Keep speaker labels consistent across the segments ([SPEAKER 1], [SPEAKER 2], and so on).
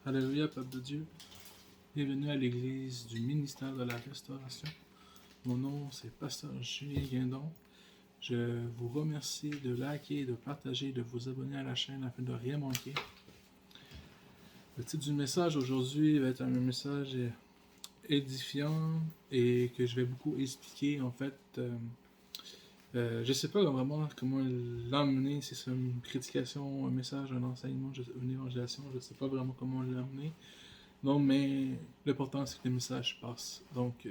[SPEAKER 1] Alléluia, peuple de Dieu. Bienvenue à l'église du ministère de la Restauration. Mon nom, c'est Pasteur Julien Guindon. Je vous remercie de liker, de partager, de vous abonner à la chaîne afin de ne rien manquer. Le titre du message aujourd'hui va être un message édifiant et que je vais beaucoup expliquer. En fait, je ne sais pas vraiment comment l'emmener, si c'est une prédication, un message, un enseignement, une évangélisation, je ne sais pas vraiment comment l'emmener. Non, mais l'important, c'est que le message passe. Donc,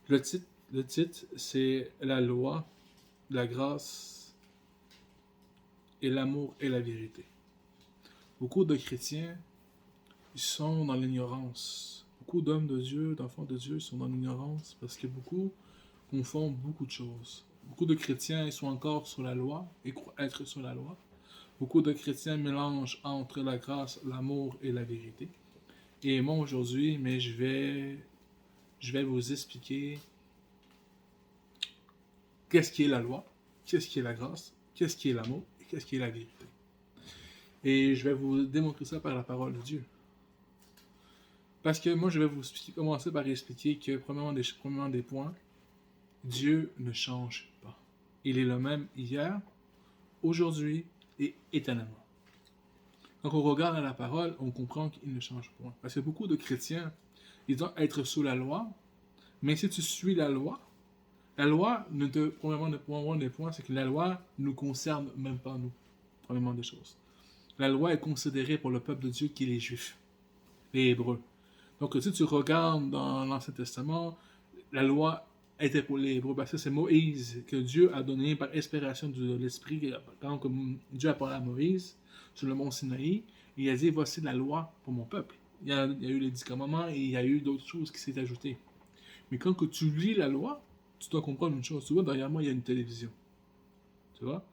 [SPEAKER 1] le titre, c'est la loi, la grâce et l'amour et la vérité. Beaucoup de chrétiens, ils sont dans l'ignorance. Beaucoup d'hommes de Dieu, d'enfants de Dieu, sont dans l'ignorance parce que beaucoup confondent beaucoup de choses. Beaucoup de chrétiens, ils sont encore sur la loi et croient être sur la loi. Beaucoup de chrétiens mélangent entre la grâce, l'amour et la vérité. Et moi aujourd'hui, mais je vais vous expliquer qu'est-ce qui est la loi, qu'est-ce qui est la grâce, qu'est-ce qui est l'amour et qu'est-ce qui est la vérité. Et je vais vous démontrer ça par la parole de Dieu. Parce que moi, je vais vous commencer par expliquer que, premièrement des points, Dieu ne change pas. Il est le même hier, aujourd'hui et éternellement. Quand on regarde à la parole, on comprend qu'il ne change point. Parce que beaucoup de chrétiens, ils doivent être sous la loi, mais si tu suis la loi ne te, premièrement des points, c'est que la loi ne nous concerne même pas nous, premièrement des choses. La loi est considérée pour le peuple de Dieu qui est les Juifs, les Hébreux. Donc si tu regardes dans l'Ancien Testament, la loi était pour les Hébreux, parce que c'est Moïse que Dieu a donné par inspiration de l'Esprit, quand Dieu a parlé à Moïse sur le mont Sinaï, il a dit, voici la loi pour mon peuple. Il y a eu les 10 commandements et il y a eu d'autres choses qui s'est ajoutées. Mais quand que tu lis la loi, tu dois comprendre une chose. Tu vois, derrière moi, il y a une télévision. Tu vois?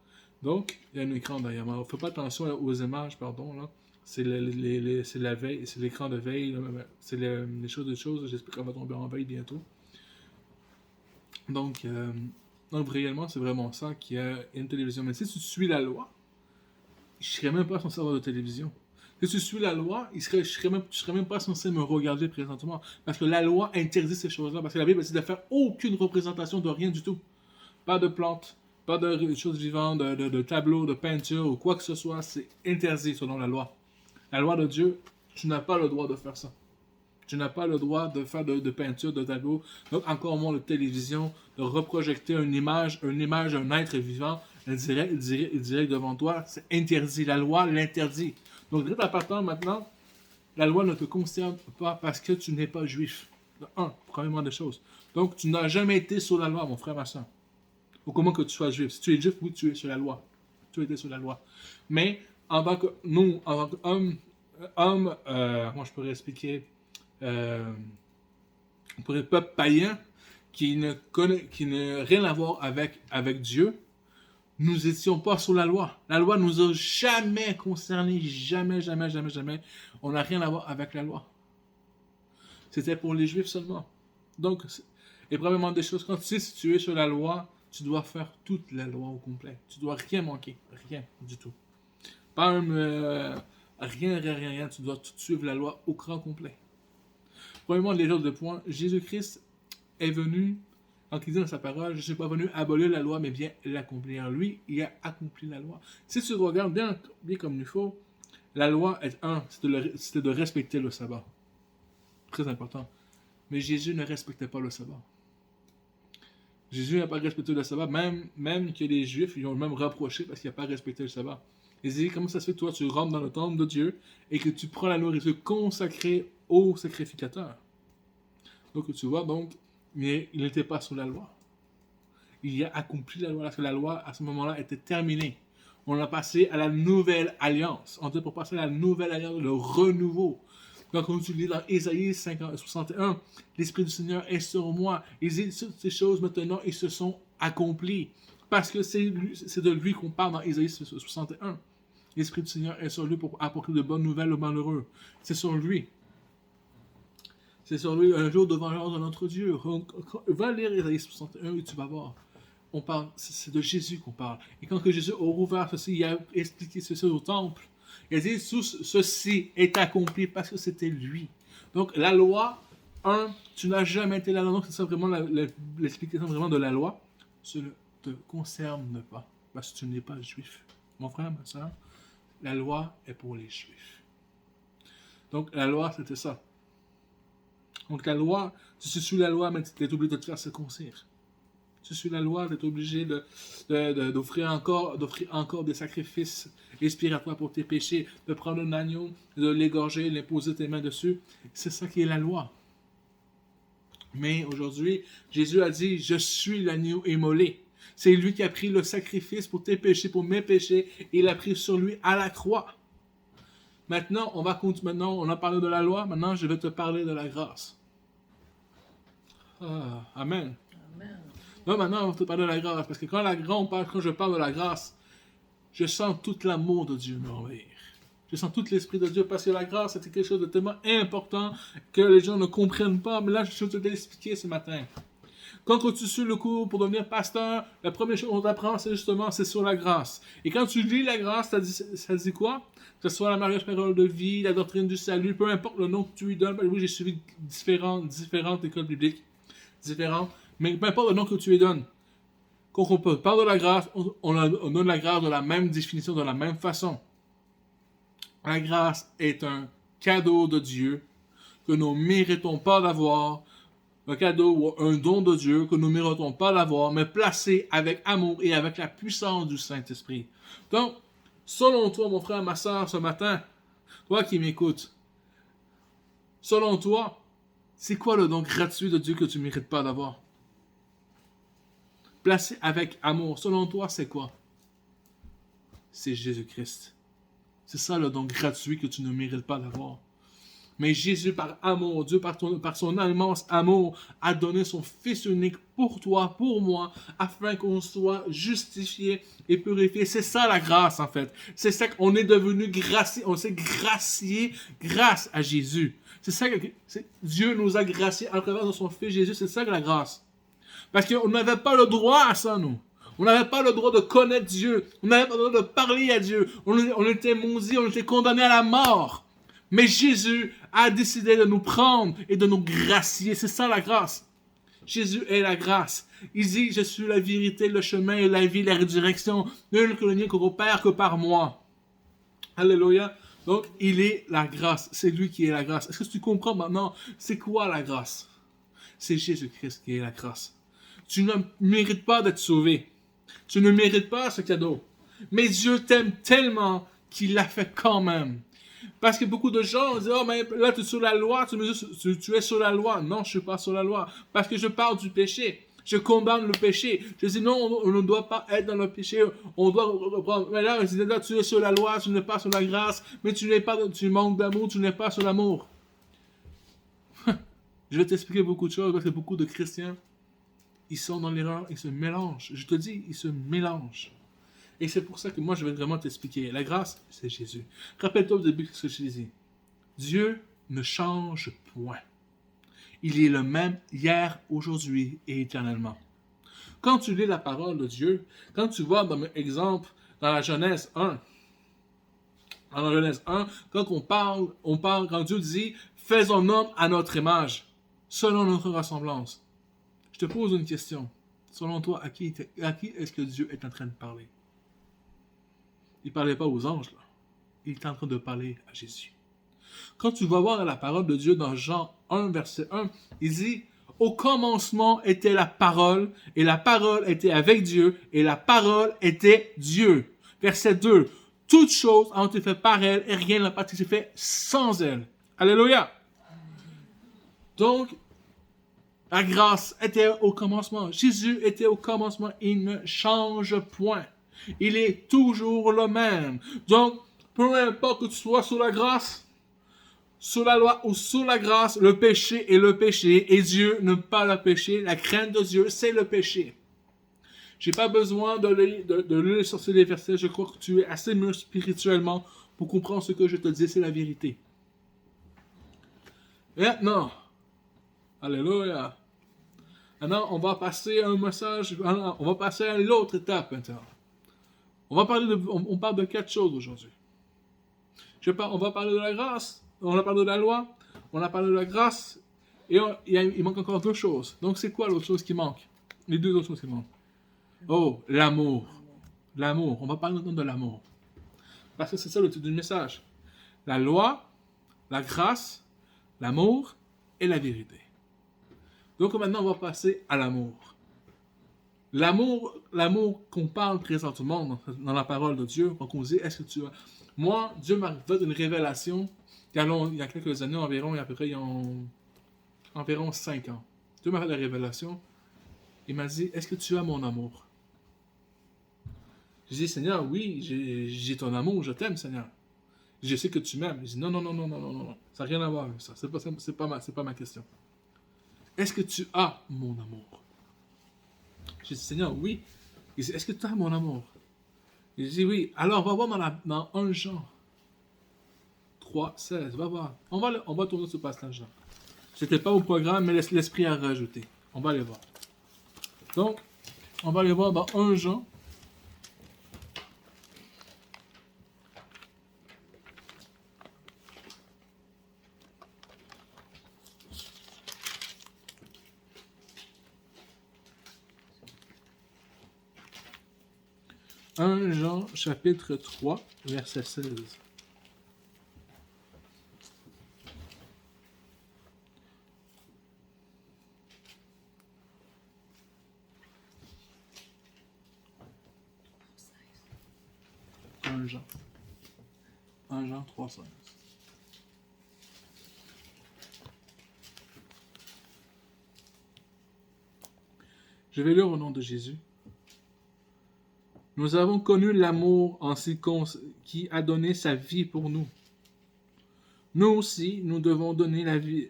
[SPEAKER 1] Donc, il y a un écran derrière moi. Fais pas attention aux images, pardon, là. C'est la veille, c'est l'écran de veille, là. C'est les choses. J'espère qu'on va tomber en veille bientôt. Donc, réellement, c'est vraiment ça qu'il y a une télévision. Mais si tu suis la loi, je ne serais même pas censé avoir de télévision. Si tu suis la loi, je ne serais même pas censé me regarder présentement. Parce que la loi interdit ces choses-là. Parce que la Bible dit de faire aucune représentation de rien du tout. Pas de plantes, pas de choses vivantes, de tableaux, de peinture ou quoi que ce soit. C'est interdit selon la loi. La loi de Dieu, tu n'as pas le droit de faire ça. Tu n'as pas le droit de faire de peinture, de tableau, donc encore moins de télévision, de reprojecter une image, d'un être vivant, direct devant toi. C'est interdit. La loi l'interdit. Donc, direct à partant maintenant, la loi ne te concerne pas parce que tu n'es pas juif. Premièrement des choses. Donc, tu n'as jamais été sous la loi, mon frère, ma soeur. Ou comment que tu sois juif. Si tu es juif, oui, tu es sur la loi. Tu étais sur la loi. Mais, en tant que nous, en tant qu'hommes, moi je pourrais expliquer, pour le peuple païen qui n'a rien à voir avec Dieu, nous n'étions pas sous la loi. La loi nous a jamais concernés, jamais. On n'a rien à voir avec la loi. C'était pour les Juifs seulement. Donc, et premièrement des choses, quand tu sais si tu es sur la loi, tu dois faire toute la loi au complet. Tu dois rien manquer, rien du tout. Pas rien. Tu dois tout suivre la loi au grand complet. Premièrement, les autres points, Jésus-Christ est venu, quand il dit dans sa parole, je ne suis pas venu abolir la loi, mais bien l'accomplir. Lui, il a accompli la loi. Si tu regardes bien comme il faut, la loi est c'était de respecter le sabbat. Très important. Mais Jésus ne respectait pas le sabbat. Jésus n'a pas respecté le sabbat, même que les Juifs ils ont même reproché parce qu'il n'a pas respecté le sabbat. Ils disent, comment ça se fait que toi, tu rentres dans le temple de Dieu et que tu prends la nourriture consacrée au sacrificateur. Donc, tu vois, mais il n'était pas sous la loi. Il a accompli la loi, parce que la loi, à ce moment-là, était terminée. On a passé à la nouvelle alliance. On dit pour passer à la nouvelle alliance, le renouveau. Quand tu lis dans Ésaïe 61, l'Esprit du Seigneur est sur moi. Il dit, toutes ces choses maintenant, ils se sont accomplies. Parce que c'est de lui qu'on parle dans Ésaïe 61. L'Esprit du Seigneur est sur lui pour apporter de bonnes nouvelles aux malheureux. C'est sur lui. C'est sur lui un jour de vengeance de notre Dieu. Va lire Ésaïe 61 et tu vas voir. C'est de Jésus qu'on parle. Et quand que Jésus a rouvert ceci, il a expliqué ceci au temple. Il a dit, tout ceci est accompli parce que c'était lui. Donc, la loi, tu n'as jamais été la loi. Donc, c'est ça vraiment l'explication vraiment de la loi. Cela ne te concerne pas parce que tu n'es pas juif. Mon frère, ma soeur, la loi est pour les juifs. Donc, la loi, c'était ça. Donc, la loi, tu suis sous la loi, mais tu es obligé de te faire circoncire. Tu suis la loi, tu es obligé d'offrir encore des sacrifices expiratoires pour tes péchés, de prendre un agneau, de l'égorger, d'imposer tes mains dessus. C'est ça qui est la loi. Mais aujourd'hui, Jésus a dit, je suis l'agneau immolé. C'est lui qui a pris le sacrifice pour tes péchés, pour mes péchés, et il a pris sur lui à la croix. Maintenant, on a parlé de la loi, maintenant je vais te parler de la grâce. Ah, amen.
[SPEAKER 2] Amen.
[SPEAKER 1] Non, maintenant, on va te parler de la grâce, parce que quand je parle de la grâce, je sens tout l'amour de Dieu m'envahir. Je sens tout l'Esprit de Dieu, parce que la grâce, c'est quelque chose de tellement important que les gens ne comprennent pas, mais là, je vais te l'expliquer ce matin. Quand tu suis le cours pour devenir pasteur, la première chose qu'on t'apprend, c'est sur la grâce. Et quand tu lis la grâce, ça dit quoi? Que ce soit la mariage, parole de vie, la doctrine du salut, peu importe le nom que tu lui donnes. Oui, j'ai suivi différentes écoles bibliques, différentes, mais peu importe le nom que tu lui donnes. Quand on parle de la grâce, on donne la grâce de la même définition, de la même façon. La grâce est un cadeau de Dieu que nous ne méritons pas d'avoir, un cadeau ou un don de Dieu que nous ne méritons pas d'avoir, mais placé avec amour et avec la puissance du Saint-Esprit. Donc, selon toi, mon frère, ma soeur, ce matin, toi qui m'écoutes, selon toi, c'est quoi le don gratuit de Dieu que tu ne mérites pas d'avoir? Placé avec amour, selon toi, c'est quoi? C'est Jésus-Christ. C'est ça le don gratuit que tu ne mérites pas d'avoir. Mais Jésus, par amour, Dieu, par son immense amour, a donné son Fils unique pour toi, pour moi, afin qu'on soit justifié et purifié. C'est ça la grâce, en fait. C'est ça qu'on est devenu gracié. On s'est gracié grâce à Jésus. C'est ça que Dieu nous a graciés à travers de son Fils Jésus. C'est ça que la grâce. Parce qu'on n'avait pas le droit à ça, nous. On n'avait pas le droit de connaître Dieu. On n'avait pas le droit de parler à Dieu. On était maudits, on était condamnés à la mort. Mais Jésus a décidé de nous prendre et de nous gracier. C'est ça la grâce. Jésus est la grâce. Il dit, je suis la vérité, le chemin et la vie, la résurrection. Nul que le mien coopère que par moi. Alléluia. Donc, il est la grâce. C'est lui qui est la grâce. Est-ce que tu comprends maintenant? C'est quoi la grâce? C'est Jésus-Christ qui est la grâce. Tu ne mérites pas d'être sauvé. Tu ne mérites pas ce cadeau. Mais Dieu t'aime tellement qu'il l'a fait quand même. Parce que beaucoup de gens disent, oh, mais là, tu es sur la loi, tu es sur la loi. Non, je ne suis pas sur la loi. Parce que je parle du péché. Je condamne le péché. Je dis, non, on ne doit pas être dans le péché. On doit reprendre. Mais là, tu es sur la loi, tu n'es pas sur la grâce. Mais tu manques d'amour, tu n'es pas sur l'amour. Je vais t'expliquer beaucoup de choses parce que beaucoup de chrétiens, ils sont dans l'erreur, ils se mélangent. Je te dis, ils se mélangent. Et c'est pour ça que moi, je vais vraiment t'expliquer. La grâce, c'est Jésus. Rappelle-toi au début ce que je disais. Dieu ne change point. Il est le même hier, aujourd'hui et éternellement. Quand tu lis la parole de Dieu, quand tu vois, dans mon exemple, dans la Genèse 1, quand quand Dieu dit, faisons homme à notre image, selon notre ressemblance. Je te pose une question. Selon toi, à qui est-ce que Dieu est en train de parler? Il ne parlait pas aux anges, là. Il est en train de parler à Jésus. Quand tu vas voir la parole de Dieu dans Jean 1, verset 1, il dit, au commencement était la parole, et la parole était avec Dieu, et la parole était Dieu. Verset 2, toutes choses ont été faites par elle, et rien n'a pas été fait sans elle. Alléluia. Donc, la grâce était au commencement. Jésus était au commencement. Il ne change point. Il est toujours le même. Donc, peu importe que tu sois sous la grâce, sous la loi ou sous la grâce, le péché est le péché. Et Dieu n'aime pas le péché. La crainte de Dieu, c'est le péché. J'ai pas besoin de lire sur ces versets. Je crois que tu es assez mûr spirituellement pour comprendre ce que je te dis. C'est la vérité. Maintenant, alléluia. Maintenant, on va passer à un message. On va passer à l'autre étape maintenant. On parle de 4 choses aujourd'hui. On va parler de la grâce, on a parlé de la loi, on a parlé de la grâce, et il manque encore deux choses. Donc, c'est quoi l'autre chose qui manque? Les deux autres choses qui manquent. Oh, l'amour. L'amour. On va parler maintenant de l'amour. Parce que c'est ça le titre du message. La loi, la grâce, l'amour et la vérité. Donc maintenant, on va passer à l'amour. L'amour qu'on parle présentement dans la parole de Dieu, quand on dit, est-ce que tu as... Moi, Dieu m'a fait une révélation il y a quelques années environ, il y a à peu près environ 5 ans. Dieu m'a fait la révélation. Il m'a dit, est-ce que tu as mon amour? Je dis, Seigneur, oui, j'ai ton amour, je t'aime, Seigneur. Je sais que tu m'aimes. Il dit, non, non, non, non, non, non, non, ça n'a rien à voir avec ça. C'est pas ma question. Est-ce que tu as mon amour? J'ai dit, Seigneur, oui. Il dit, est-ce que tu as mon amour? Il dit, oui. Alors, on va voir dans 1 Jean 3, 16. Va voir. On va tourner ce passage-là. C'était pas au programme, mais l'Esprit a rajouté. On va aller voir. Donc, on va aller voir dans 1 Jean. Jean, chapitre 3, verset 16. Jean. 1 Jean 3, 16. Je vais lire au nom de Jésus. Nous avons connu l'amour qui a donné sa vie pour nous. Nous aussi, nous devons donner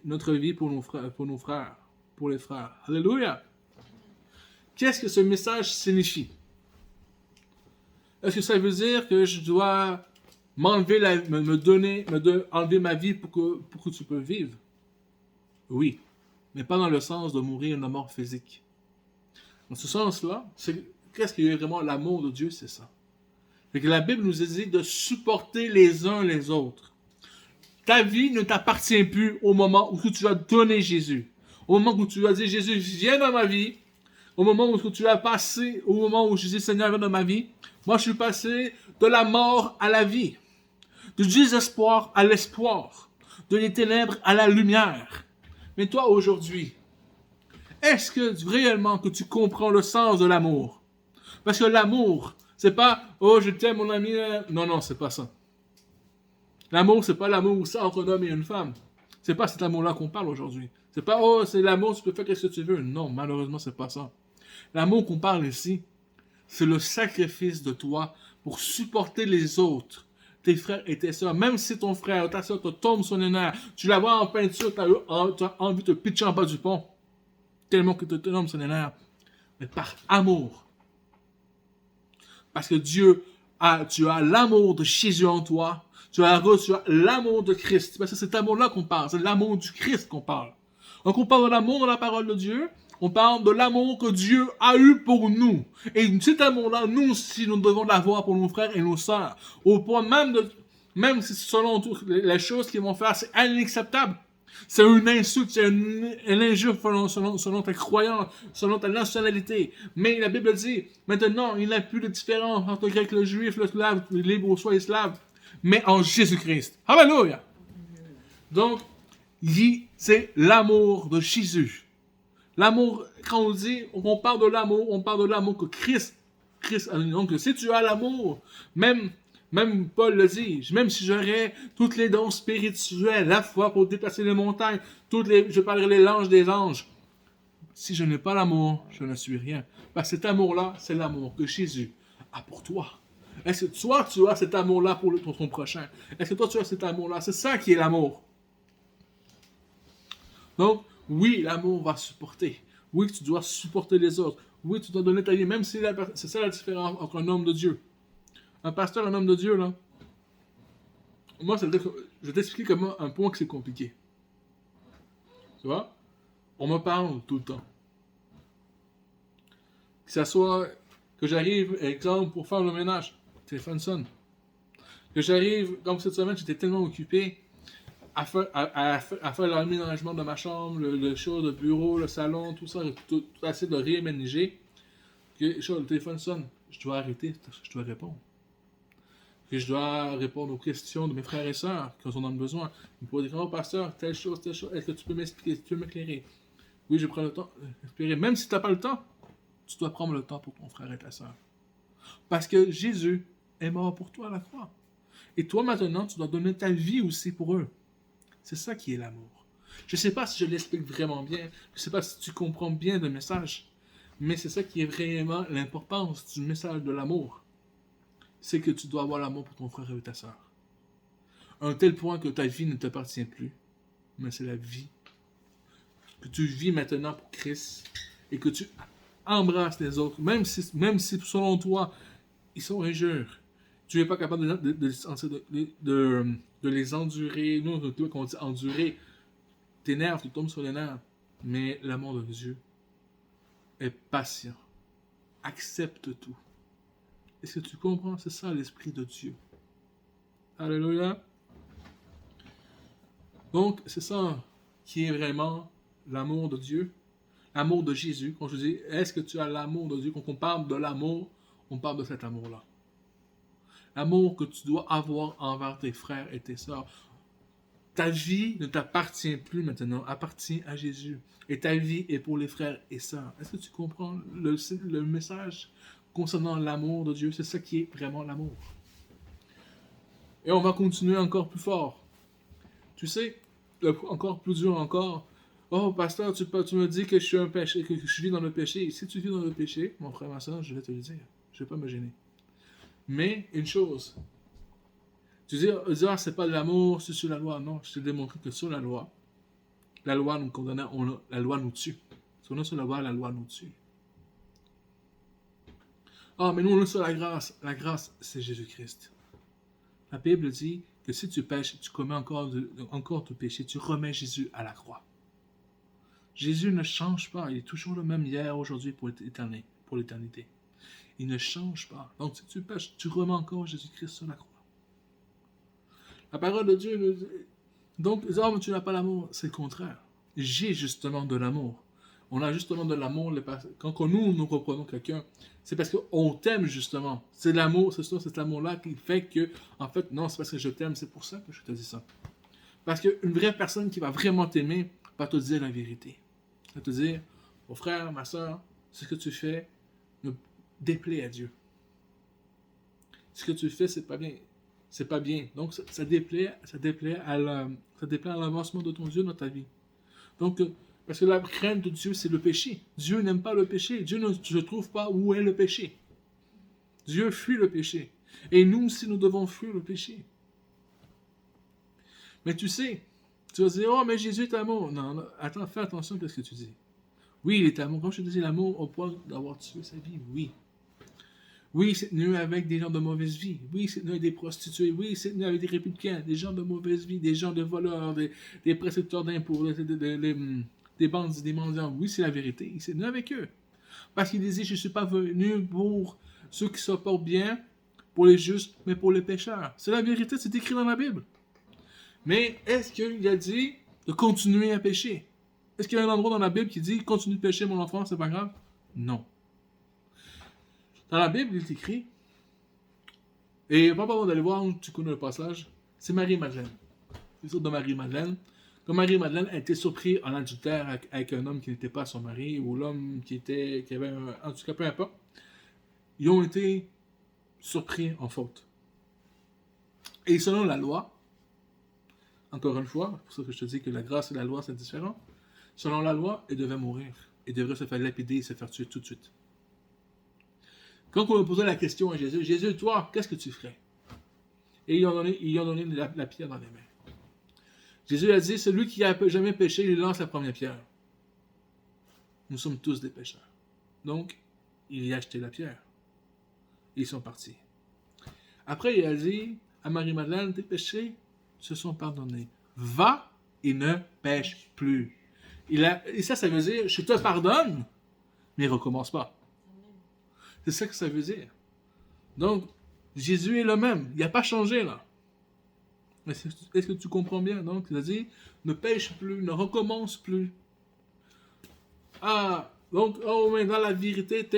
[SPEAKER 1] notre vie pour nos frères, pour les frères. Alléluia! Qu'est-ce que ce message signifie? Est-ce que ça veut dire que je dois m'enlever enlever ma vie pour que tu peux vivre? Oui, mais pas dans le sens de mourir une mort physique. Dans ce sens-là, qu'est-ce qui est vraiment l'amour de Dieu? C'est ça. C'est que la Bible nous dit de supporter les uns les autres. Ta vie ne t'appartient plus au moment où tu as donné Jésus. Au moment où tu as dit, Jésus, viens dans ma vie. Au moment où tu as passé, au moment où Jésus, Seigneur, vient dans ma vie. Moi, je suis passé de la mort à la vie. Du désespoir à l'espoir. De les ténèbres à la lumière. Mais toi, aujourd'hui, est-ce que réellement que tu comprends le sens de l'amour? Parce que l'amour, c'est pas « Oh, je t'aime, mon ami. » Non, non, c'est pas ça. L'amour, c'est pas l'amour ça entre un homme et une femme. C'est pas cet amour-là qu'on parle aujourd'hui. C'est pas « Oh, c'est l'amour, tu peux faire ce que tu veux. » Non, malheureusement, c'est pas ça. L'amour qu'on parle ici, c'est le sacrifice de toi pour supporter les autres, tes frères et tes sœurs. Même si ton frère ou ta sœur te tombe sur les nerfs, tu la vois en peinture, tu as envie de te pitcher en bas du pont, tellement que tu te tombes sur les nerfs. Mais par amour. Parce que tu as l'amour de Jésus en toi. Tu as reçu l'amour de Christ. Parce que c'est cet amour-là qu'on parle. C'est l'amour du Christ qu'on parle. Donc on parle de l'amour de la parole de Dieu. On parle de l'amour que Dieu a eu pour nous. Et cet amour-là, nous aussi, nous devons l'avoir pour nos frères et nos sœurs. Au point même si selon toutes les choses qu'ils vont faire, c'est inacceptable. C'est une insulte, c'est une injure selon ta croyance, selon ta nationalité. Mais la Bible dit, maintenant, il n'y a plus de différence entre le grec, le juif, le slave, le libre, soit slave, mais en Jésus-Christ. Alléluia! Donc, c'est l'amour de Jésus. L'amour, quand on parle de l'amour, on parle de l'amour que Christ donc si tu as l'amour, même Paul le dit, même si j'aurais toutes les dons spirituels, la foi pour déplacer les montagnes, je parlerai les langes des anges. Si je n'ai pas l'amour, je ne suis rien. Parce que cet amour-là, c'est l'amour que Jésus a pour toi. Est-ce que toi, tu as cet amour-là pour ton prochain? Est-ce que toi, tu as cet amour-là? C'est ça qui est l'amour. Donc, oui, l'amour va supporter. Oui, tu dois supporter les autres. Oui, tu dois donner ta vie, même si c'est ça la différence entre un homme de Dieu. Un pasteur, un homme de Dieu, là. Moi, je vais t'expliquer comment un point que c'est compliqué. Tu vois? On me parle tout le temps. Que ça soit que j'arrive, exemple, pour faire le ménage. Téléphone sonne. Que j'arrive, comme cette semaine, j'étais tellement occupé à faire l'aménagement de ma chambre, le show de bureau, le salon, tout ça, tout essayer de réaménager, que le téléphone sonne. Je dois arrêter, je dois répondre. Que je dois répondre aux questions de mes frères et sœurs qui en ont besoin. Ils me posent des pasteur, telle chose, est-ce que tu peux m'expliquer, tu peux m'éclairer? Oui, je prends le temps d'expliquer. Même si tu n'as pas le temps, tu dois prendre le temps pour ton frère et ta sœur. Parce que Jésus est mort pour toi à la croix. Et toi, maintenant, tu dois donner ta vie aussi pour eux. C'est ça qui est l'amour. Je ne sais pas si je l'explique vraiment bien. Je ne sais pas si tu comprends bien le message. Mais c'est ça qui est vraiment l'importance du message de l'amour. C'est que tu dois avoir l'amour pour ton frère et ta soeur. À un tel point que ta vie ne t'appartient plus. Mais c'est la vie que tu vis maintenant pour Christ. Et que tu embrasses les autres. Même si selon toi, ils sont injures. Tu n'es pas capable de les endurer. Nous, quand on dit endurer, tes nerfs, tu tombes sur les nerfs. Mais l'amour de Dieu est patient. Accepte tout. Est-ce que tu comprends? C'est ça l'Esprit de Dieu. Alléluia. Donc, c'est ça qui est vraiment l'amour de Dieu. L'amour de Jésus. Quand je dis, est-ce que tu as l'amour de Dieu? Quand on parle de l'amour, on parle de cet amour-là. L'amour que tu dois avoir envers tes frères et tes sœurs. Ta vie ne t'appartient plus maintenant, appartient à Jésus. Et ta vie est pour les frères et sœurs. Est-ce que tu comprends le message concernant l'amour de Dieu? C'est ça qui est vraiment l'amour. Et on va continuer encore plus fort. Tu sais, encore plus dur encore. Oh, pasteur, tu me dis que je suis un péché, que je vis dans le péché. Si tu vis dans le péché, mon frère, ma soeur, je vais te le dire. Je ne vais pas me gêner. Mais, une chose. Tu dis, ah, c'est pas de l'amour, c'est sur la loi. Non, je t'ai démontré que sur la loi nous condamne, la loi nous tue. Si on est sur la loi nous tue. Ah, mais nous, on est sur la grâce. La grâce, c'est Jésus-Christ. La Bible dit que si tu pêches, tu commets encore ton péché, tu remets Jésus à la croix. Jésus ne change pas. Il est toujours le même hier, aujourd'hui, pour l'éternité. Il ne change pas. Donc, si tu pêches, tu remets encore Jésus-Christ sur la croix. La parole de Dieu nous dit... Donc, mais tu n'as pas l'amour. C'est le contraire. J'ai justement de l'amour. On a justement de l'amour. Quand nous reprenons quelqu'un, c'est parce qu'on t'aime justement. C'est l'amour, c'est cet amour-là qui fait que, en fait, non, c'est parce que je t'aime, c'est pour ça que je te dis ça. Parce qu'une vraie personne qui va vraiment t'aimer va te dire la vérité. Elle va te dire, mon frère, ma soeur, ce que tu fais me déplaît à Dieu. Ce que tu fais, c'est pas bien. C'est pas bien. Donc, ça déplaît à l'avancement de ton Dieu dans ta vie. Donc, parce que la crainte de Dieu, c'est le péché. Dieu n'aime pas le péché. Dieu ne se trouve pas où est le péché. Dieu fuit le péché. Et nous aussi, nous devons fuir le péché. Mais tu sais, tu vas dire, oh, mais Jésus est amour. Non, attends, fais attention à ce que tu dis. Oui, il est amour. Comme je te dis, l'amour au point d'avoir tué sa vie, oui. Oui, c'est tenu avec des gens de mauvaise vie. Oui, c'est tenu avec des prostituées. Oui, c'est tenu avec des républicains, des gens de mauvaise vie, des gens de voleurs, des précepteurs d'impôts, des bandits, des mendiants. Oui, c'est la vérité. Il s'est tenu avec eux. Parce qu'il disait, je ne suis pas venu pour ceux qui se portent bien, pour les justes, mais pour les pécheurs. C'est la vérité, c'est écrit dans la Bible. Mais est-ce qu'il a dit de continuer à pécher? Est-ce qu'il y a un endroit dans la Bible qui dit, continue de pécher mon enfant, c'est pas grave? Non. Dans la Bible, il est écrit, et pas besoin d'aller voir, tu connais le passage, c'est Marie-Madeleine. L'histoire de Marie-Madeleine. Quand Marie-Madeleine a été surprise en adultère avec un homme qui n'était pas son mari, ou l'homme qui avait un handicap, peu importe, ils ont été surpris en faute. Et selon la loi, encore une fois, c'est pour ça que je te dis que la grâce et la loi, c'est différent. Selon la loi, il devait mourir. Il devrait se faire lapider et se faire tuer tout de suite. Quand on a posé la question à Jésus, Jésus, toi, qu'est-ce que tu ferais? Et ils ont donné la pierre dans les mains. Jésus a dit, celui qui n'a jamais péché, il lance la première pierre. Nous sommes tous des pécheurs. Donc, il y a acheté la pierre. Et ils sont partis. Après, il a dit à Marie-Madeleine, tes péchés se sont pardonnés. Va et ne pêche plus. Et ça veut dire, je te pardonne, mais recommence pas. C'est ça que ça veut dire. Donc, Jésus est le même. Il n'a pas changé, là. Est-ce que tu comprends bien? Donc, il a dit, ne pêche plus, ne recommence plus. Ah, donc, oh, mais dans la vérité,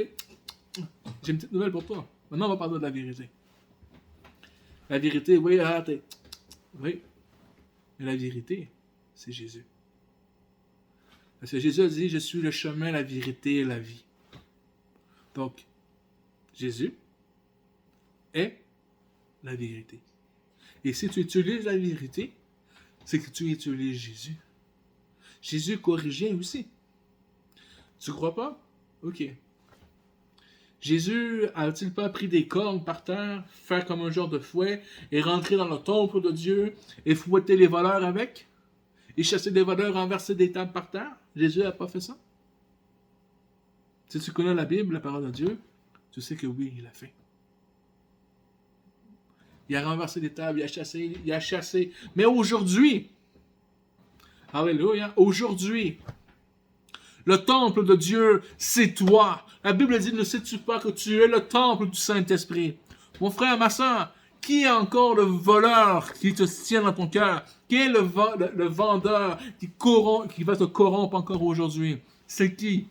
[SPEAKER 1] j'ai une petite nouvelle pour toi. Maintenant, on va parler de la vérité. La vérité, oui, oui. Mais la vérité, c'est Jésus. Parce que Jésus a dit, je suis le chemin, la vérité et la vie. Donc, Jésus est la vérité. Et si tu utilises la vérité, c'est que tu utilises Jésus. Jésus corrigeait aussi. Tu crois pas? Ok. Jésus a-t-il pas pris des cornes par terre, faire comme un genre de fouet, et rentrer dans le temple de Dieu, et fouetter les voleurs avec? Et chasser des voleurs, renverser des tables par terre? Jésus n'a pas fait ça? Si tu connais la Bible, la parole de Dieu, tu sais que oui, il l'a fait. Il a renversé des tables, il a chassé. Mais aujourd'hui, alléluia, aujourd'hui, le temple de Dieu, c'est toi. La Bible dit, ne sais-tu pas que tu es le temple du Saint-Esprit? Mon frère, ma soeur, qui est encore le voleur qui te tient dans ton cœur? Qui est le vendeur qui va te corrompre encore aujourd'hui? C'est qui?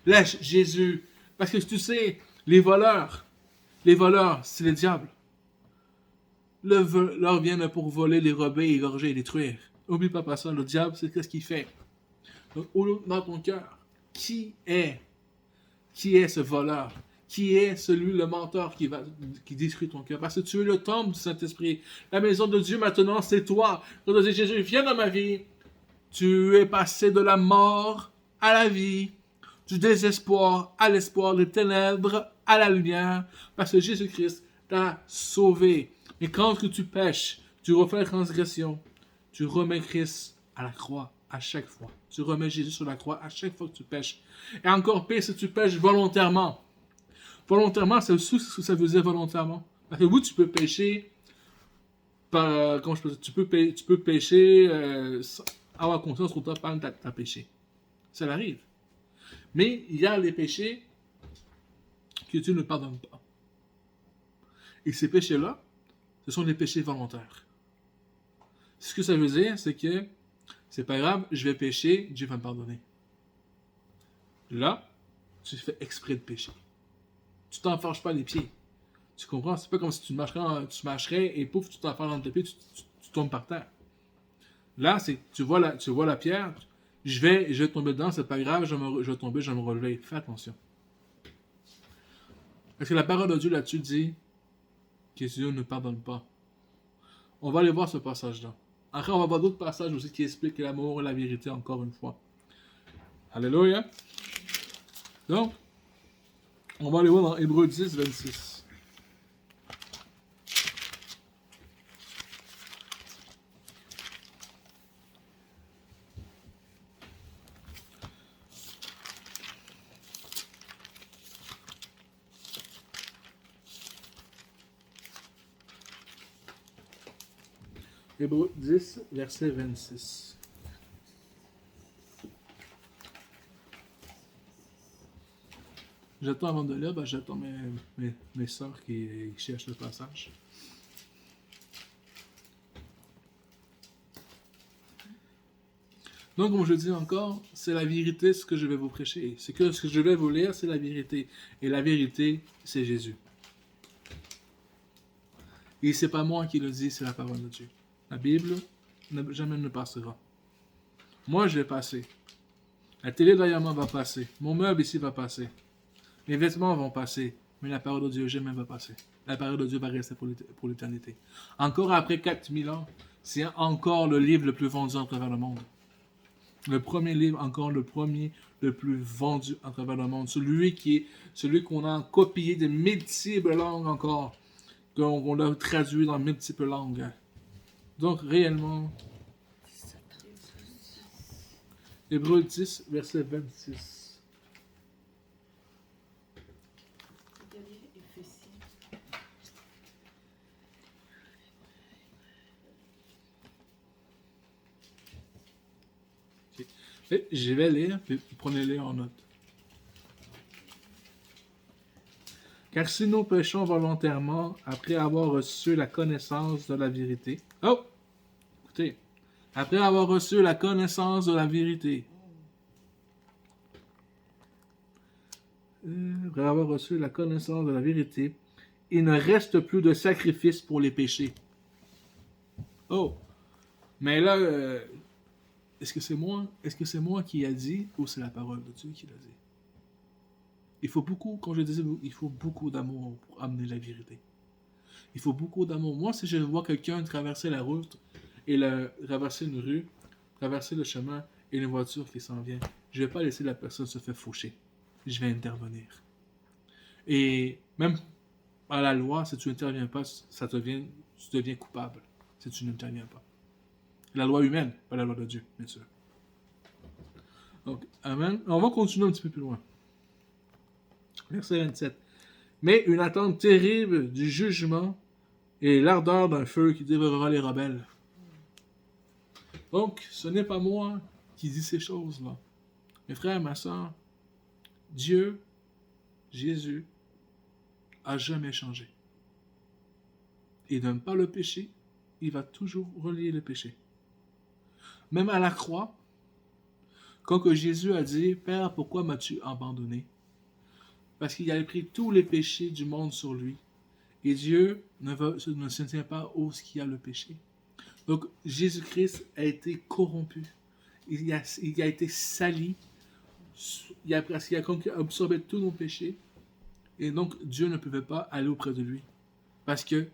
[SPEAKER 1] Lâche Jésus. Parce que tu sais, les voleurs, c'est le diable. Le voleur vient pour voler, les rober, égorger et détruire. Oublie pas ça, le diable, c'est qu'est-ce qu'il fait. Donc, dans ton cœur, qui est ce voleur? Qui est celui, le menteur qui détruit ton cœur? Parce que tu es le temple du Saint-Esprit. La maison de Dieu maintenant, c'est toi. Quand tu dis, Jésus, viens dans ma vie. Tu es passé de la mort à la vie, du désespoir à l'espoir, des ténèbres à la lumière, parce que Jésus-Christ t'a sauvé. Et quand tu pêches, tu refais la transgression, tu remets Christ à la croix à chaque fois. Tu remets Jésus sur la croix à chaque fois que tu pêches. Et encore pire si tu pêches volontairement. Volontairement, c'est aussi ce que ça veut dire volontairement. Parce que oui, tu peux pêcher par, comment je peux dire, tu peux pêcher avoir conscience que toi, t'as péché. Ça arrive. Mais il y a les péchés que Dieu ne pardonne pas. Et ces péchés-là, ce sont des péchés volontaires. Ce que ça veut dire, c'est que c'est pas grave, je vais pécher, Dieu va me pardonner. Là, tu fais exprès de pécher. Tu t'enfarges pas les pieds. Tu comprends? C'est pas comme si tu marcherais et pouf, tu t'enfarges dans tes pieds, tu tombes par terre. Là, c'est tu vois la pierre, je vais tomber dedans, c'est pas grave, je vais tomber, je vais me relever. Fais attention. Parce que la parole de Dieu là-dessus dit que Dieu ne pardonne pas. On va aller voir ce passage-là. Après, on va voir d'autres passages aussi qui expliquent l'amour et la vérité encore une fois. Alléluia. Donc, on va aller voir dans Hébreux 10, 26. Hébreux 10, verset 26. J'attends avant de lire, j'attends mes sœurs qui cherchent le passage. Donc, comme je dis encore, c'est la vérité ce que je vais vous prêcher. Ce que je vais vous lire, c'est la vérité. Et la vérité, c'est Jésus. Et c'est pas moi qui le dis, c'est la parole de Dieu. La Bible jamais ne passera. Moi, je vais passer. La télé derrière moi va passer. Mon meuble ici va passer. Mes vêtements vont passer. Mais la parole de Dieu jamais va passer. La parole de Dieu va rester pour l'éternité. Encore après 4000 ans, c'est encore le livre le plus vendu à travers le monde. Le premier livre, encore le premier, le plus vendu à travers le monde. Celui qu'on a copié de multiples langues encore. On l'a traduit dans multiples langues. Donc, réellement, Hébreux 10, verset 26. Okay. Je vais lire, puis prenez-les en note. Car si nous péchons volontairement après avoir reçu la connaissance de la vérité. Oh! Écoutez. Après avoir reçu la connaissance de la vérité. Après avoir reçu la connaissance de la vérité, il ne reste plus de sacrifice pour les péchés. Oh! Mais là, est-ce que c'est moi qui a dit ou c'est la parole de Dieu qui l'a dit? Il faut beaucoup, comme je disais, il faut beaucoup d'amour pour amener la vérité. Il faut beaucoup d'amour. Moi, si je vois quelqu'un traverser la route et traverser une rue, traverser le chemin et une voiture qui s'en vient, je ne vais pas laisser la personne se faire faucher. Je vais intervenir. Et même à la loi, si tu n'interviens pas, tu deviens coupable si tu n'interviens pas. La loi humaine, pas la loi de Dieu, bien sûr. Donc, amen. On va continuer un petit peu plus loin. Verset 27. Mais une attente terrible du jugement et l'ardeur d'un feu qui dévorera les rebelles. Donc, ce n'est pas moi qui dis ces choses-là. Mes frères, ma soeur, Dieu, Jésus, a jamais changé. Il n'aime pas le péché, il va toujours relier le péché. Même à la croix, quand que Jésus a dit « Père, pourquoi m'as-tu abandonné ?» Parce qu'il avait pris tous les péchés du monde sur lui. Et Dieu ne se tient pas haut ce qui a le péché. Donc, Jésus-Christ a été corrompu. Il a été sali. Il a absorbé tous nos péchés. Et donc, Dieu ne pouvait pas aller auprès de lui. Parce que,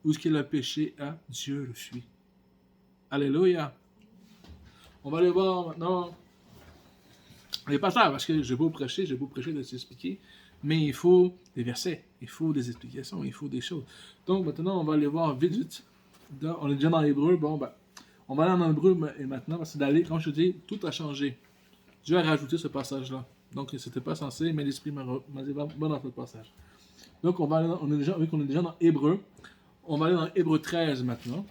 [SPEAKER 1] où est-ce qu'il a péché, Dieu le fuit. Alléluia. On va aller voir maintenant les passages, parce que j'ai beau prêcher de s'expliquer, mais il faut des versets, il faut des explications, il faut des choses. Donc maintenant, on va aller voir vite. On est déjà dans l'hébreu, on va aller en hébreu et maintenant, parce que d'aller, comme je te dis, tout a changé. Dieu a rajouté ce passage-là. Donc c'était pas censé, mais l'Esprit m'a dit, va dans ce passage. Donc on est déjà dans Hébreu. On va aller dans Hébreu 13 maintenant.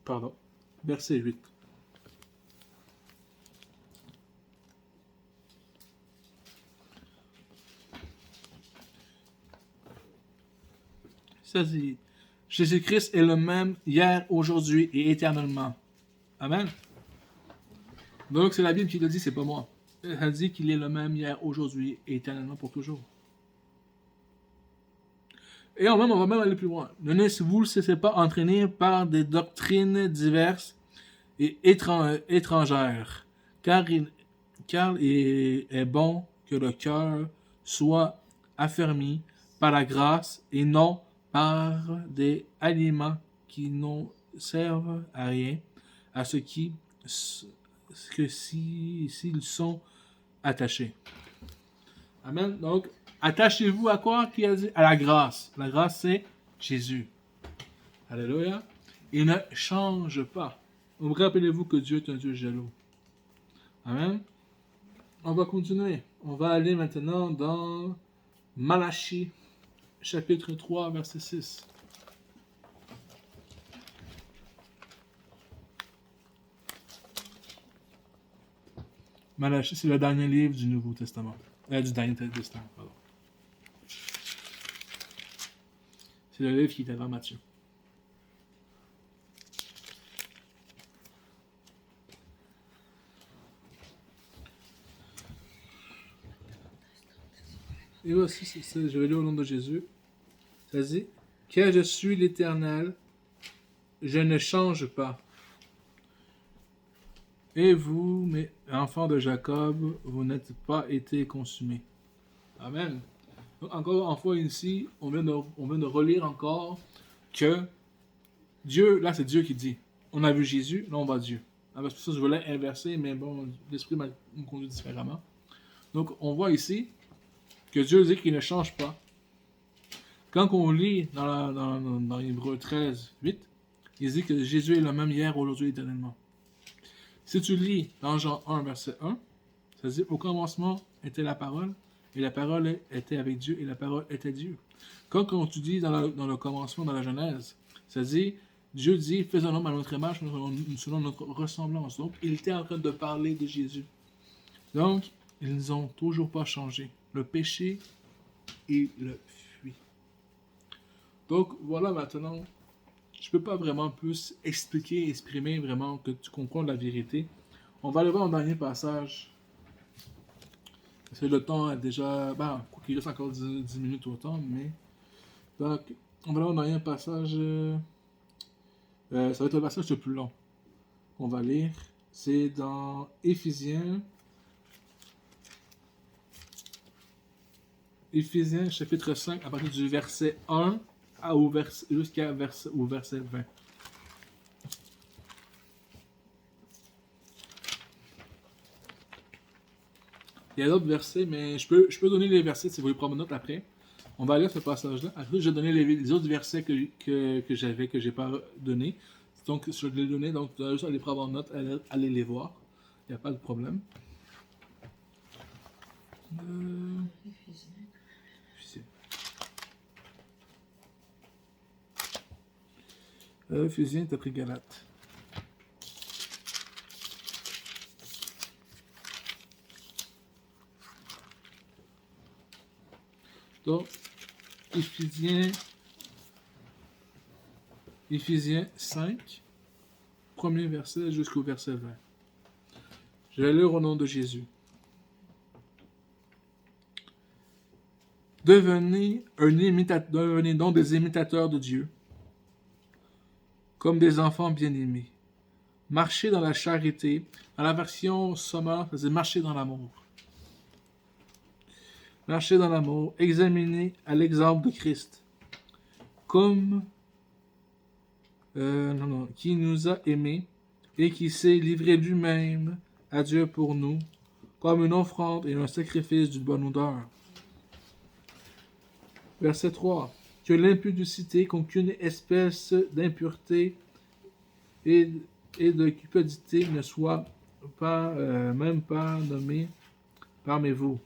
[SPEAKER 1] Pardon. Verset 8. Ça dit, Jésus-Christ est le même hier, aujourd'hui et éternellement. Amen. Donc c'est la Bible qui le dit, c'est pas moi. Elle dit qu'il est le même hier, aujourd'hui et éternellement pour toujours. Et on va même aller plus loin. Ne vous laissez pas entraîner par des doctrines diverses et étrangères, car il est bon que le cœur soit affermi par la grâce et non par des aliments qui ne servent à rien, à ceux que s'ils sont attachés. Amen. Donc, attachez-vous à quoi qui a dit? À la grâce. La grâce, c'est Jésus. Alléluia. Il ne change pas. Donc, rappelez-vous que Dieu est un Dieu jaloux. Amen. On va continuer. On va aller maintenant dans Malachie, chapitre 3, verset 6. Malachie, c'est le dernier livre du Nouveau Testament. Du dernier Testament, pardon. C'est le livre qui est avant Matthieu. Et voici, je vais lire au nom de Jésus. Ça dit, que je suis l'Éternel, je ne change pas. Et vous, mes enfants de Jacob, vous n'êtes pas été consumés. Amen. Donc, encore une fois ici, on vient de relire encore que Dieu, là c'est Dieu qui dit. On a vu Jésus, là on voit Dieu. Alors, c'est pour ça que je voulais inverser, mais bon, l'Esprit m'a conduit différemment. Donc on voit ici que Dieu dit qu'il ne change pas. Quand on lit dans Hébreu 13, 8, il dit que Jésus est le même hier, aujourd'hui, éternellement. Si tu lis dans Jean 1, verset 1, ça dit « Au commencement était la parole, et la parole était avec Dieu, et la parole était Dieu. » Quand on dit dans le commencement, dans la Genèse, C'est-à-dire, Dieu dit, faisons l'homme à notre image, selon notre ressemblance. Donc, il était en train de parler de Jésus. Donc, ils n'ont toujours pas changé. Le péché, il le fuit. Donc, voilà maintenant, je ne peux pas vraiment plus exprimer vraiment que tu comprends la vérité. On va aller voir un dernier passage. Parce que le temps est déjà... Ben, quoi qu'il reste encore 10 minutes au temps, mais... Donc, on va aller voir un dernier passage... ça va être le passage le plus long. On va lire. C'est dans Éphésiens. Éphésiens chapitre 5, à partir du verset 1 jusqu'à au verset 20. Il y a d'autres versets, mais je peux donner les versets si vous voulez prendre note après. On va lire ce passage-là. Après, je vais donner les autres versets que j'ai pas donné. Donc, je vais les donner. Donc, tu vas juste aller prendre note, aller les voir. Il n'y a pas de problème. Éphésiens, t'as pris Galate. Donc, Éphésiens 5, premier verset jusqu'au verset 20. Je vais lire au nom de Jésus. Devenez donc des imitateurs de Dieu, comme des enfants bien-aimés. Marchez dans la charité. Dans la version sommaire, c'est marcher dans l'amour. Marchez dans l'amour. Examinez à l'exemple de Christ, comme qui nous a aimés et qui s'est livré lui-même à Dieu pour nous, comme une offrande et un sacrifice d'une bonne odeur. Verset 3. Que l'impudicité, qu'aucune espèce d'impureté et de cupidité ne soit pas, même pas nommée parmi vous,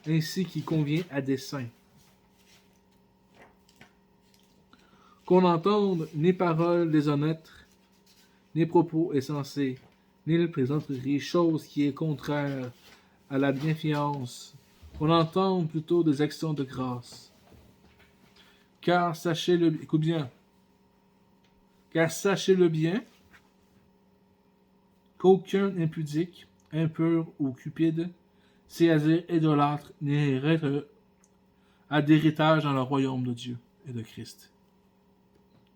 [SPEAKER 1] ainsi qu'il convient à des saints. Qu'on n'entende ni paroles déshonnêtes, ni propos insensés, ni plaisanteries, chose qui est contraire à la bienfiance. Qu'on entende plutôt des actions de grâce. Car sachez-le bien, qu'aucun impudique, impur ou cupide, c'est-à-dire idolâtre, n'hérite à d'héritage dans le royaume de Dieu et de Christ.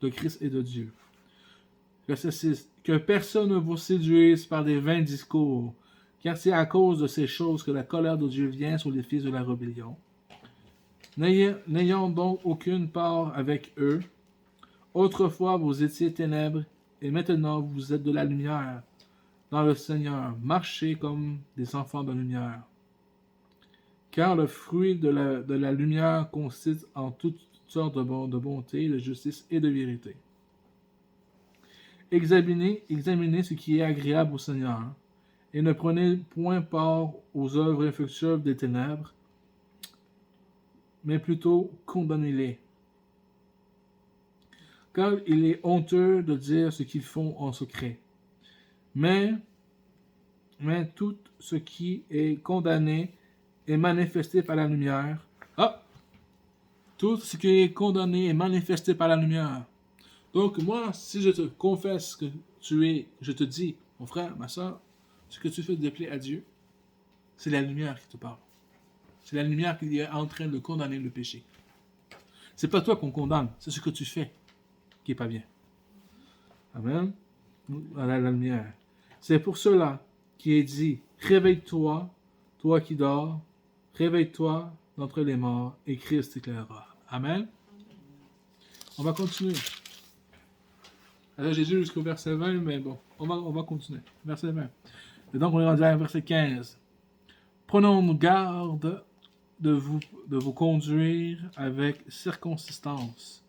[SPEAKER 1] De Christ et de Dieu. Verset 6. Que personne ne vous séduise par des vains discours, car c'est à cause de ces choses que la colère de Dieu vient sur les fils de la rébellion. N'ayant donc aucune part avec eux, autrefois vous étiez ténèbres, et maintenant vous êtes de la lumière dans le Seigneur. Marchez comme des enfants de lumière. Car le fruit de la lumière consiste en toutes sortes de bonté, de justice et de vérité. Examinez ce qui est agréable au Seigneur, et ne prenez point part aux œuvres infructueuses des ténèbres, mais plutôt condamnez-les. Car il est honteux de dire ce qu'ils font en secret. Mais tout ce qui est condamné est manifesté par la lumière. Tout ce qui est condamné est manifesté par la lumière. Donc moi, si je te confesse que tu es, je te dis, mon frère, ma soeur, ce que tu fais déplaît à Dieu, c'est la lumière qui te parle. C'est la lumière qui est en train de condamner le péché. C'est pas toi qu'on condamne, c'est ce que tu fais qui est pas bien. Amen. La lumière. C'est pour cela qu'il est dit, réveille-toi, toi qui dors, réveille-toi d'entre les morts, et Christ t'éclairera. Amen. On va continuer. Alors Jésus jusqu'au verset 20, mais bon, on va continuer. Verset 20. Et donc on est rendu à verset 15. Prenons garde de vous conduire avec circonsistance,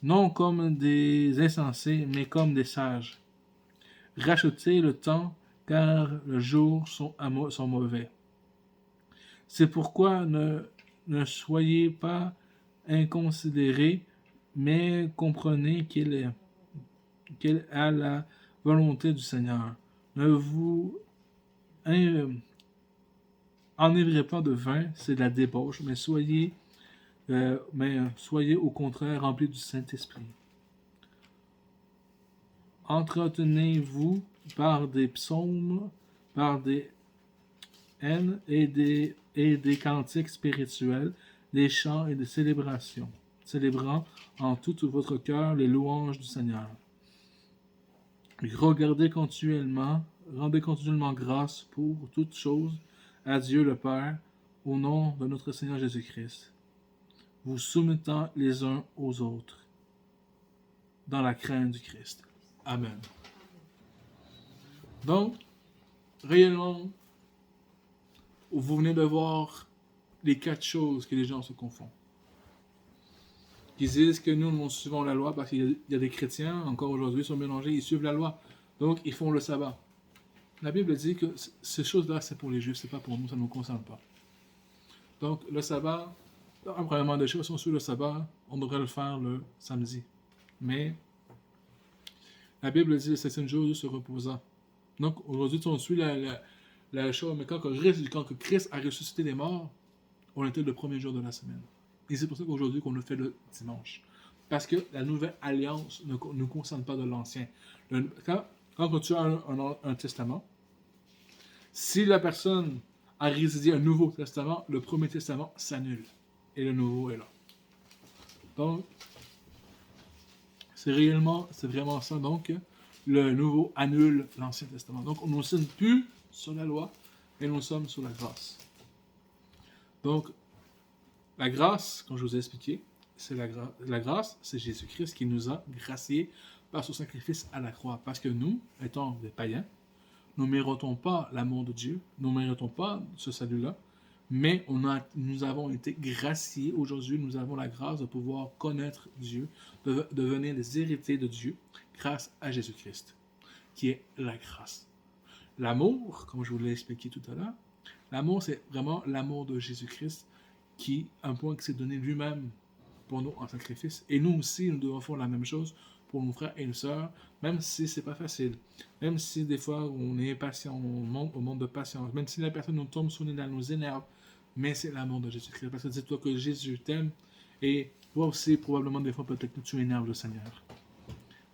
[SPEAKER 1] non comme des insensés, mais comme des sages. Rachetez le temps, car les jours sont mauvais. C'est pourquoi ne soyez pas inconsidérés, mais comprenez quelle est la volonté du Seigneur. Ne vous enivrez pas de vin, c'est de la débauche, mais soyez au contraire remplis du Saint-Esprit. Entretenez-vous par des psaumes, par des hymnes et des cantiques spirituels, des chants et des célébrations, célébrant en tout votre cœur les louanges du Seigneur. Rendez continuellement grâce pour toutes choses à Dieu le Père, au nom de notre Seigneur Jésus-Christ, vous soumettant les uns aux autres dans la crainte du Christ. Amen. Donc, réellement, vous venez de voir les 4 choses que les gens se confondent. Ils disent que nous suivons la loi parce qu'il y a des chrétiens, encore aujourd'hui, sont mélangés, ils suivent la loi. Donc, ils font le sabbat. La Bible dit que ces choses-là, c'est pour les Juifs, c'est pas pour nous, ça ne nous concerne pas. Donc, le sabbat, premièrement des choses, si on suit le sabbat, on devrait le faire le samedi. Mais, la Bible dit le 7e jour, Dieu se reposa. Donc, aujourd'hui, on suit la chose, mais quand Christ a ressuscité des morts, on était le premier jour de la semaine. Et c'est pour ça qu'aujourd'hui, qu'on le fait le dimanche. Parce que la nouvelle alliance ne nous concerne pas de l'ancien. Quand tu as un testament, si la personne a résidé un nouveau testament, le premier testament s'annule. Et le nouveau est là. Donc, c'est vraiment ça. Donc, le nouveau annule l'ancien testament. Donc, on ne signe plus sur la loi, mais nous sommes sur la grâce. Donc, la grâce, comme je vous ai expliqué, c'est la grâce, c'est Jésus-Christ qui nous a graciés par son sacrifice à la croix. Parce que nous, étant des païens, nous ne méritons pas l'amour de Dieu, nous ne méritons pas ce salut-là, mais nous avons été graciés. Aujourd'hui, nous avons la grâce de pouvoir connaître Dieu, de devenir des héritiers de Dieu grâce à Jésus-Christ, qui est la grâce. L'amour, comme je vous l'ai expliqué tout à l'heure, l'amour, c'est vraiment l'amour de Jésus-Christ qui s'est donné lui-même pour nous en sacrifice. Et nous aussi, nous devons faire la même chose pour nos frères et nos sœurs, même si c'est pas facile. Même si des fois on est impatient, on manque de patience, même si la personne nous tombe sur les nerfs, nous énerve, mais c'est l'amour de Jésus-Christ. Parce que dis-toi que Jésus t'aime et toi aussi, probablement des fois, peut-être que tu énerves le Seigneur.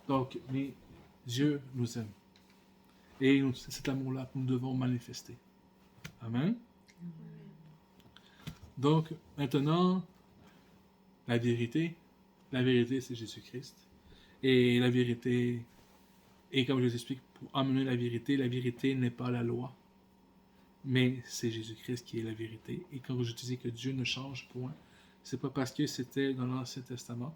[SPEAKER 1] Donc, mais Dieu nous aime. Et c'est cet amour-là que nous devons manifester. Amen. Donc, maintenant, la vérité, c'est Jésus-Christ. Et la vérité, et comme je vous explique, pour amener la vérité n'est pas la loi, mais c'est Jésus-Christ qui est la vérité. Et quand je disais que Dieu ne change point, c'est pas parce que c'était dans l'Ancien Testament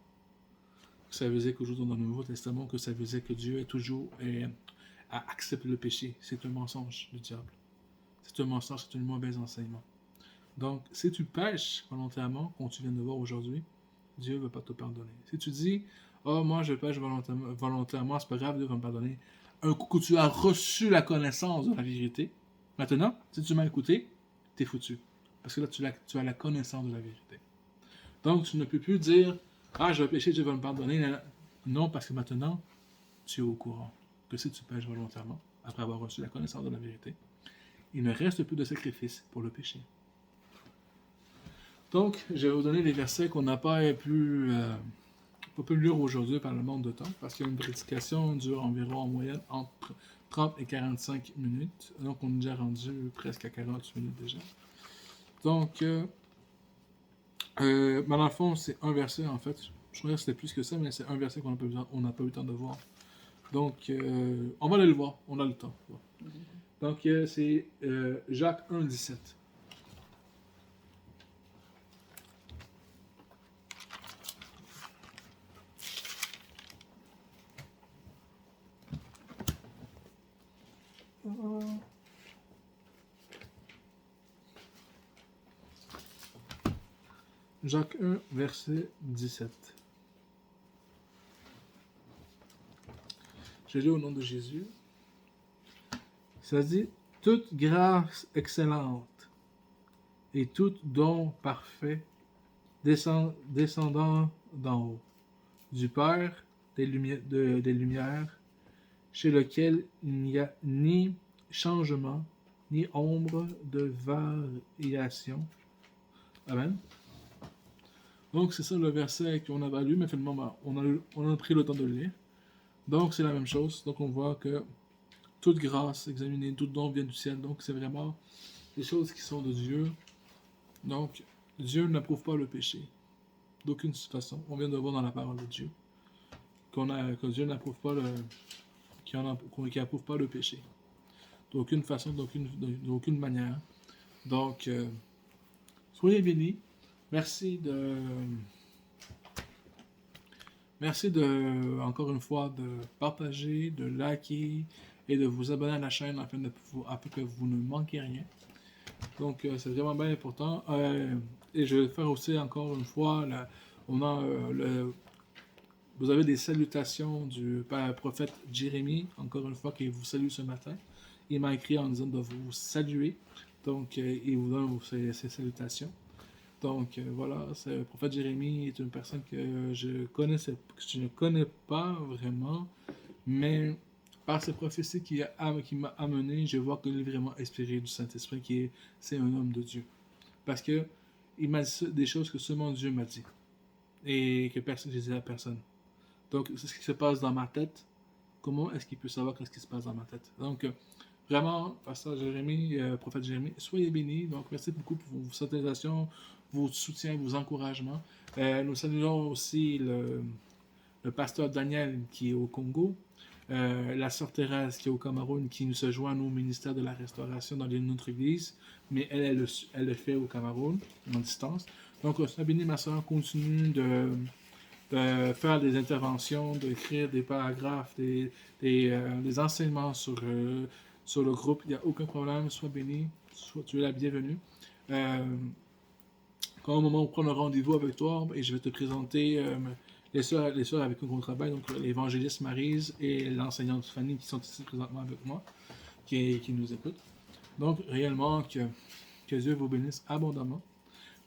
[SPEAKER 1] que ça veut dire qu'aujourd'hui dans le Nouveau Testament, que ça veut dire que Dieu est toujours à accepter le péché. C'est un mensonge du diable. C'est un mensonge, c'est un mauvais enseignement. Donc, si tu pêches volontairement, comme tu viens de voir aujourd'hui, Dieu ne va pas te pardonner. Si tu dis, oh, moi je pêche volontairement, c'est pas grave, Dieu va me pardonner. Un coup que tu as reçu la connaissance de la vérité, maintenant, si tu m'as écouté, t'es foutu. Parce que là, tu as la connaissance de la vérité. Donc, tu ne peux plus dire, ah, je vais pécher, Dieu va me pardonner. Non, parce que maintenant, tu es au courant que si tu pêches volontairement, après avoir reçu la connaissance de la vérité, il ne reste plus de sacrifice pour le péché. Donc, je vais vous donner les versets qu'on n'a pas pu lire aujourd'hui par le manque de temps, parce qu'une prédication dure environ en moyenne entre 30 et 45 minutes. Donc, on est déjà rendu presque à 40 minutes déjà. Donc, dans le fond, c'est un verset, en fait. Je crois que c'était plus que ça, mais c'est un verset qu'on n'a pas eu le temps de voir. Donc, on va aller le voir. On a le temps. Donc, c'est Jacques 1, 17. Jacques 1, verset 17. Je lis au nom de Jésus. Ça dit, toute grâce excellente et tout don parfait descendant d'en haut, du Père des Lumières, chez lequel il n'y a ni changement, ni ombre de variation. Amen. Donc, c'est ça le verset qu'on avait lu, mais finalement, on a pris le temps de le lire. Donc, c'est la même chose. Donc, on voit que toute grâce examinée, tout don vient du ciel. Donc, c'est vraiment des choses qui sont de Dieu. Donc, Dieu n'approuve pas le péché. D'aucune façon. On vient de voir dans la parole de Dieu que Dieu n'approuve pas qu'il approuve pas le péché. D'aucune façon, d'aucune manière. Donc, soyez bénis. Merci de, encore une fois, de partager, de liker et de vous abonner à la chaîne afin que vous ne manquiez rien. Donc, c'est vraiment bien important. Et je vais faire aussi, encore une fois, vous avez des salutations du prophète Jérémie, encore une fois, qui vous salue ce matin. Il m'a écrit en disant de vous saluer. Donc, il vous donne ses salutations. Donc, voilà, le prophète Jérémie est une personne que je ne connais pas vraiment, mais par ses prophéties qui m'a amené, je vois qu'il est vraiment inspiré du Saint-Esprit, c'est un homme de Dieu. Parce que il m'a dit des choses que seulement Dieu m'a dit, et que personne ne disait à personne. Donc, c'est ce qui se passe dans ma tête. Comment est-ce qu'il peut savoir ce qui se passe dans ma tête? Donc, vraiment, pasteur Jérémie, prophète Jérémie, soyez bénis. Donc, merci beaucoup pour vos salutations, vos soutiens, vos encouragements. Nous saluons aussi le pasteur Daniel qui est au Congo, la sœur Thérèse qui est au Cameroun, qui nous se joint à nous au ministère de la Restauration dans notre église, mais elle le fait au Cameroun, en distance. Donc, soyez bénis, ma sœur, continue de faire des interventions, d'écrire des paragraphes, des enseignements sur le groupe. Il n'y a aucun problème, sois béni, tu es la bienvenue. Quand au moment où on prend le rendez-vous avec toi, et je vais te présenter les sœurs avec qui on travaille, donc l'évangéliste Maryse et l'enseignante Fanny qui sont ici présentement avec moi, qui nous écoutent. Donc réellement, que Dieu vous bénisse abondamment.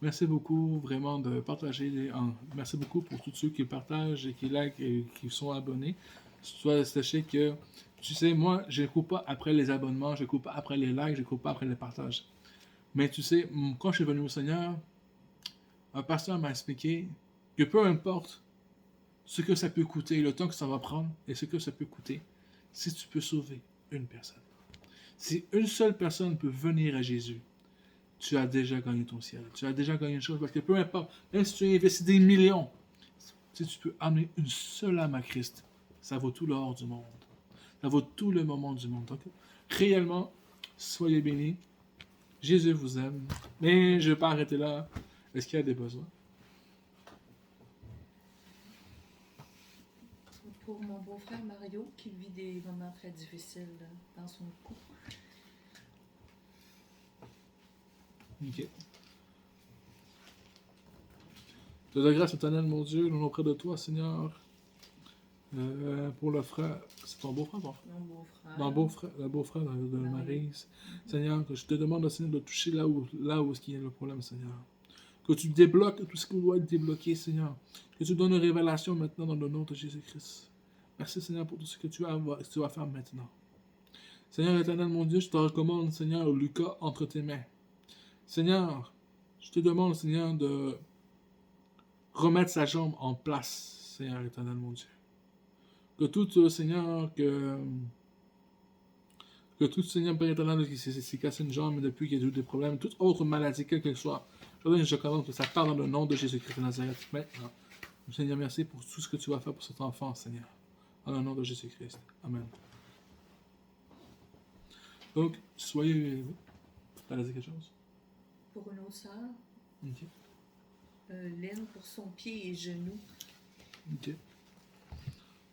[SPEAKER 1] Merci beaucoup vraiment de partager. Merci beaucoup pour tous ceux qui partagent et qui likent et qui sont abonnés. Sachez que, tu sais, moi, je ne coupe pas après les abonnements, je ne coupe pas après les likes, je ne coupe pas après les partages. Mais tu sais, quand je suis venu au Seigneur, un pasteur m'a expliqué que peu importe ce que ça peut coûter, le temps que ça va prendre et ce que ça peut coûter, si tu peux sauver une personne. Si une seule personne peut venir à Jésus, tu as déjà gagné ton ciel. Tu as déjà gagné une chose, parce que peu importe, même si tu as investi des millions, si tu peux amener une seule âme à Christ, ça vaut tout l'or du monde. Ça vaut tout le moment du monde. Donc, réellement, soyez bénis. Jésus vous aime. Mais je ne vais pas arrêter là. Est-ce qu'il y a des besoins?
[SPEAKER 2] Pour mon beau-frère Mario, qui vit des moments très difficiles dans son couple.
[SPEAKER 1] Ok. De la grâce éternelle, mon Dieu, nous auprès de toi, Seigneur, pour le frère. C'est ton beau-frère, ton frère?
[SPEAKER 2] Mon beau-frère.
[SPEAKER 1] Le beau-frère de Maryse. Seigneur, que je te demande, Seigneur, de toucher là où est-ce qu'il y a le problème, Seigneur. Que tu débloques tout ce qui doit être débloqué, Seigneur. Que tu donnes une révélation maintenant dans le nom de Jésus-Christ. Merci, Seigneur, pour tout ce que tu vas faire maintenant. Seigneur éternel, mon Dieu, je te recommande, Seigneur, Lucas entre tes mains. Seigneur, je te demande, Seigneur, de remettre sa jambe en place, Seigneur éternel, mon Dieu. Que tout, Seigneur, que tout, Seigneur, Père éternel, qui s'est cassé une jambe depuis qu'il y a eu des problèmes, toute autre maladie, quelle qu'elle soit, je commande que ça part dans le nom de Jésus-Christ de Nazareth maintenant. Seigneur, merci pour tout ce que tu vas faire pour cet enfant, Seigneur. Dans le nom de Jésus-Christ. Amen. Donc, soyez... Tu as dit quelque chose?
[SPEAKER 2] Pour une autre sœur,
[SPEAKER 1] Ok.
[SPEAKER 2] Lynn, pour son pied et genou.
[SPEAKER 1] Ok.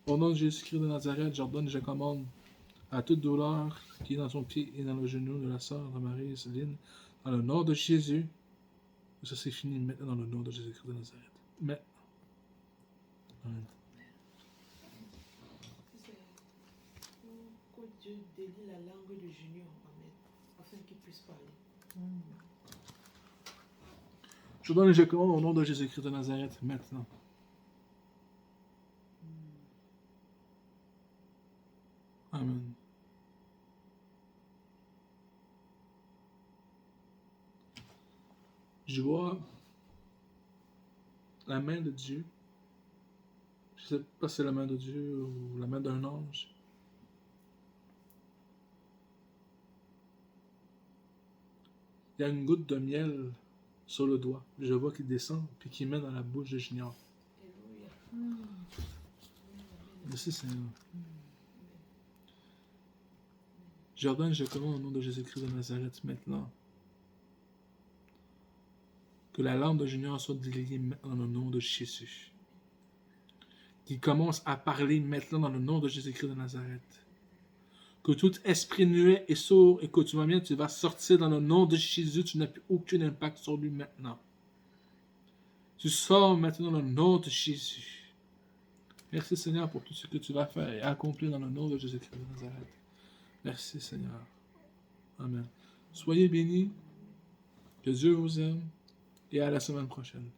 [SPEAKER 1] Au nom de Jésus-Christ de Nazareth, j'ordonne et je commande à toute douleur qui est dans son pied et dans le genou de la sœur de Marie, Lynn, dans le nom de Jésus, ça c'est fini maintenant dans le nom de Jésus-Christ de Nazareth. Mais... Amen.
[SPEAKER 3] Que Dieu délie la langue de Junior, amen, afin qu'il puisse parler.
[SPEAKER 1] Je donne et je commande au nom de Jésus-Christ de Nazareth maintenant. Amen. Je vois la main de Dieu. Je ne sais pas si c'est la main de Dieu ou la main d'un ange. Il y a une goutte de miel sur le doigt. Je vois qu'il descend puis qu'il met dans la bouche de Junior.
[SPEAKER 3] Alléluia.
[SPEAKER 1] Merci Seigneur. J'ordonne, je commande au nom de Jésus-Christ de Nazareth maintenant que la langue de Junior soit déliée maintenant dans le nom de Jésus. Qu'il commence à parler maintenant dans le nom de Jésus-Christ de Nazareth. Que tout esprit nuet et sourd, écoute-moi bien, tu vas sortir dans le nom de Jésus, tu n'as plus aucun impact sur lui maintenant. Tu sors maintenant dans le nom de Jésus. Merci Seigneur pour tout ce que tu vas faire et accomplir dans le nom de Jésus-Christ de Nazareth. Merci Seigneur. Amen. Soyez bénis, que Dieu vous aime et à la semaine prochaine.